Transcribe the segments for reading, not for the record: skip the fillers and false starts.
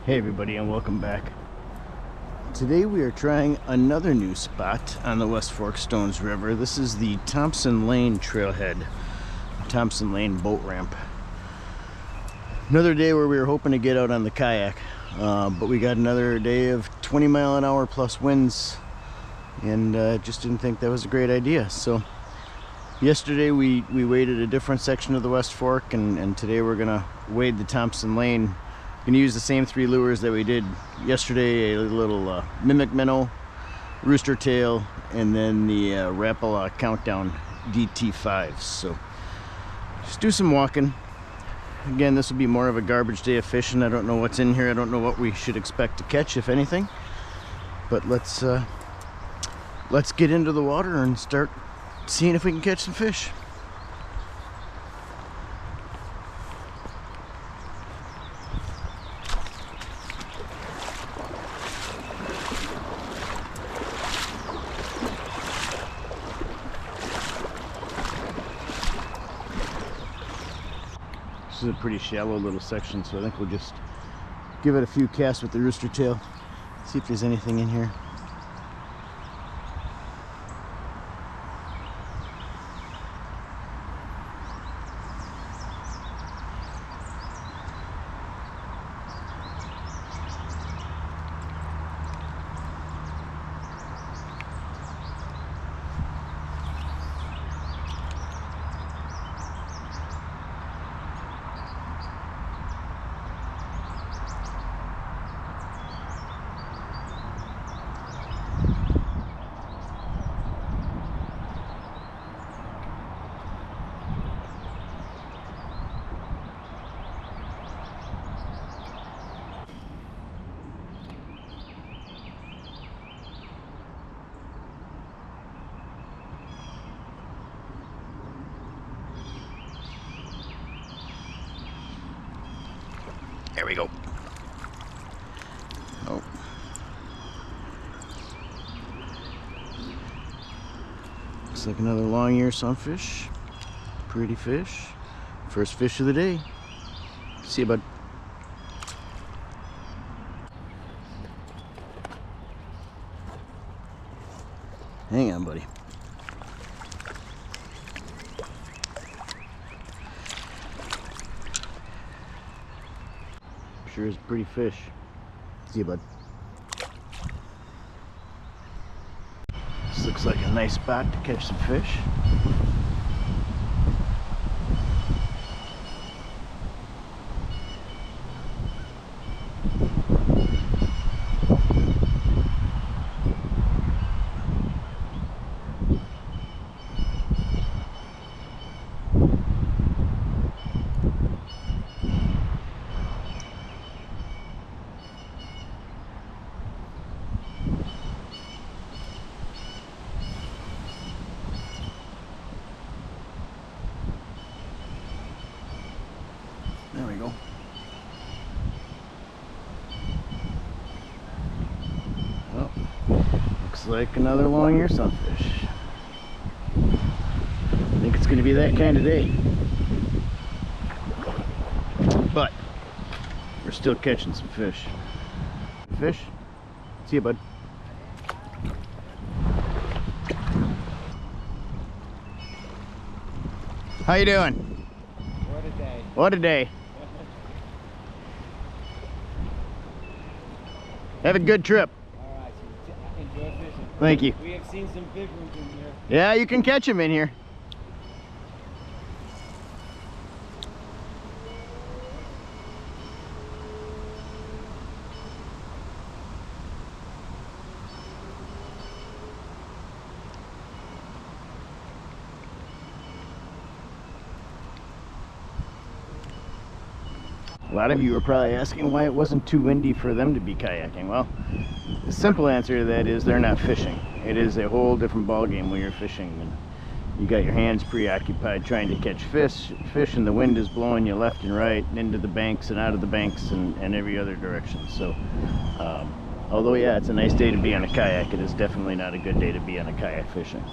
Hey everybody, and welcome back. Today we are trying another new spot on the West Fork Stones River. This is the Thompson Lane trailhead, Thompson Lane boat ramp. Another day where we were hoping to get out on the kayak, but we got another day of 20-mile-an-hour plus winds, and just didn't think that was a great idea. So yesterday we waded a different section of the West Fork, and today we're gonna wade the Thompson Lane. Gonna use the same three lures that we did yesterday: a little mimic minnow, rooster tail, and then the Rapala Countdown DT5. So just do some walking. Again, this will be more of a garbage day of fishing. I don't know what's in here. I don't know what we should expect to catch, if anything. But let's get into the water and start seeing if we can catch some fish. This is a pretty shallow little section, so I think we'll just give it a few casts with the rooster tail, see if there's anything in here. There we go. Oh. Looks like another long ear sunfish. Pretty fish. First fish of the day. See you, bud. Hang on, buddy. Sure is a pretty fish. See you, bud. This looks like a nice spot to catch some fish. There we go. Oh, looks like another long ear sunfish. I think it's going to be that kind of day. But we're still catching some fish. Fish? See you, bud. How you doing? What a day. What a day. Have a good trip. All right, so enjoy fishing. Thank you. We have seen some big ones in here. Yeah, you can catch them in here. A lot of you are probably asking why it wasn't too windy for them to be kayaking. Well, the simple answer to that is they're not fishing. It is a whole different ballgame when you're fishing. And you got your hands preoccupied trying to catch fish, and the wind is blowing you left and right, and into the banks and out of the banks and every other direction. So, although yeah, it's a nice day to be on a kayak, it is definitely not a good day to be on a kayak fishing.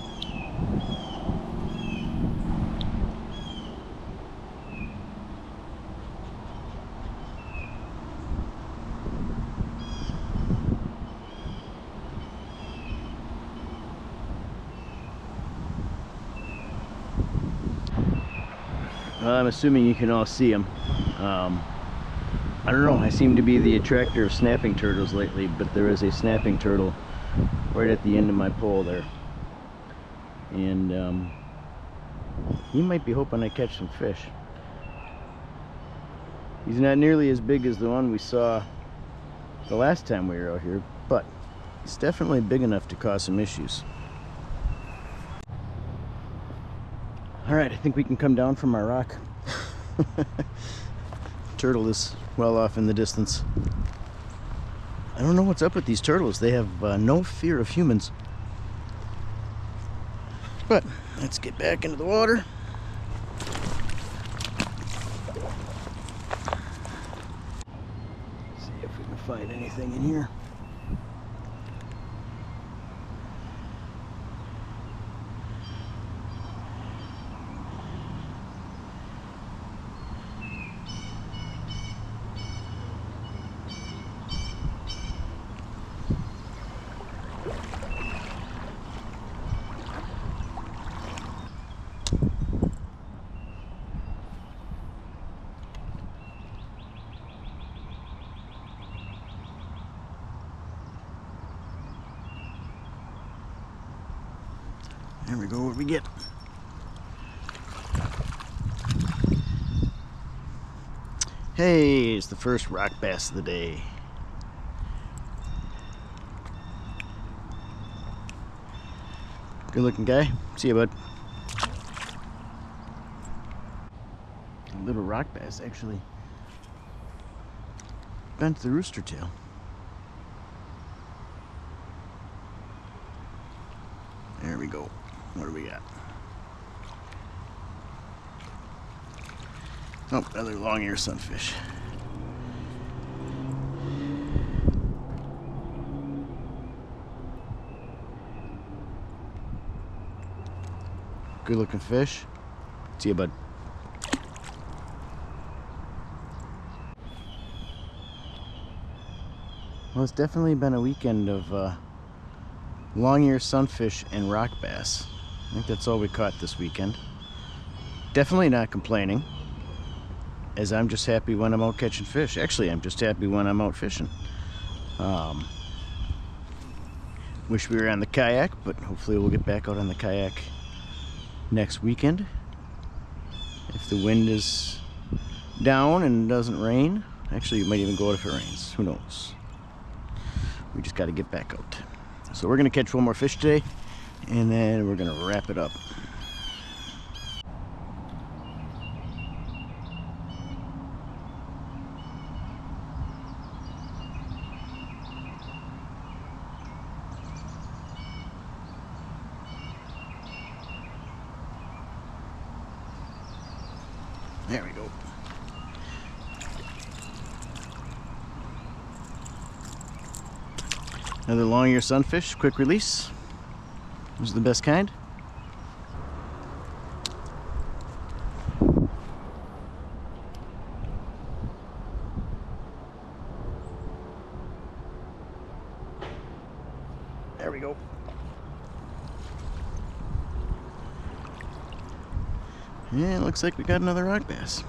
Well, I'm assuming you can all see them. I don't know, I seem to be the attractor of snapping turtles lately, but there is a snapping turtle right at the end of my pole there. And he might be hoping I catch some fish. He's not nearly as big as the one we saw the last time we were out here, but he's definitely big enough to cause some issues. Alright, I think we can come down from our rock. Turtle is well off in the distance. I don't know what's up with these turtles. They have no fear of humans. But let's get back into the water. See if we can find anything in here. There we go, what we get? Hey, it's the first rock bass of the day. Good looking guy. See you, bud. A little rock bass actually bent the rooster tail. There we go. What do we got? Oh, another long ear sunfish. Good looking fish. See you, bud. Well, it's definitely been a weekend of long ear sunfish and rock bass. I think that's all we caught this weekend. Definitely not complaining, as I'm just happy when I'm out catching fish. Actually, I'm just happy when I'm out fishing. Wish we were on the kayak, but hopefully we'll get back out on the kayak next weekend. If the wind is down and doesn't rain. Actually, it might even go out if it rains. Who knows? We just got to get back out. So we're going to catch one more fish today, and then we're going to wrap it up. There we go. Another long ear sunfish, quick release. This is the best kind. There we go. Yeah, it looks like we got another rock bass.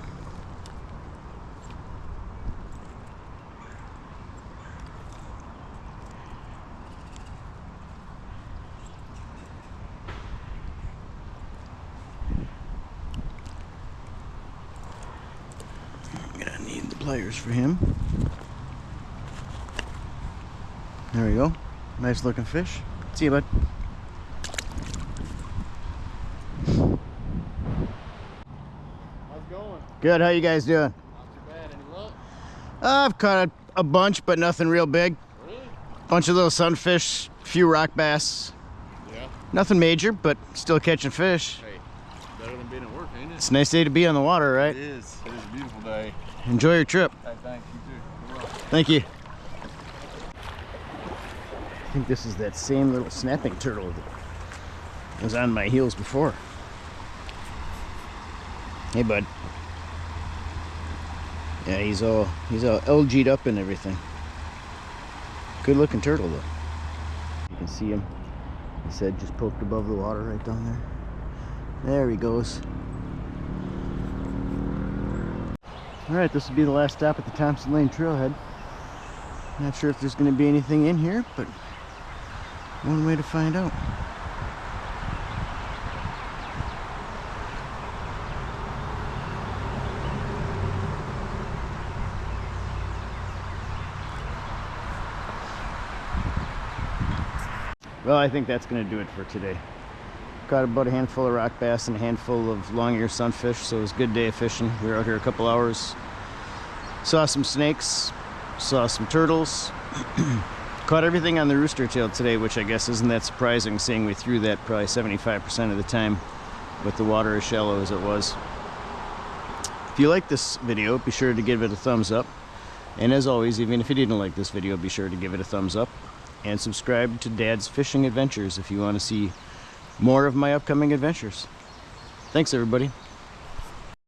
Gonna need the pliers for him. There we go. Nice looking fish. See you, bud. Good, how you guys doing? Not too bad, any luck? I've caught a bunch, but nothing real big. Really? Bunch of little sunfish, few rock bass. Yeah. Nothing major, but still catching fish. Hey, better than being at work, ain't it? It's a nice day to be on the water, right? It is. It is a beautiful day. Enjoy your trip. Hey, thanks. You too. Good luck. Thank you. I think this is that same little snapping turtle that was on my heels before. Hey, bud. Yeah, he's all LG'd up and everything. Good looking turtle though. You can see him. His head just poked above the water right down there. There he goes. Alright, this will be the last stop at the Thompson Lane Trailhead. Not sure if there's going to be anything in here, but one way to find out. Well, I think that's going to do it for today. Caught about a handful of rock bass and a handful of long-ear sunfish, so it was a good day of fishing. We were out here a couple hours. Saw some snakes, saw some turtles. Caught everything on the rooster tail today, which I guess isn't that surprising, seeing we threw that probably 75% of the time with the water as shallow as it was. If you like this video, be sure to give it a thumbs up. And as always, even if you didn't like this video, be sure to give it a thumbs up. And subscribe to Dad's Fishing Adventures if you want to see more of my upcoming adventures. Thanks, everybody.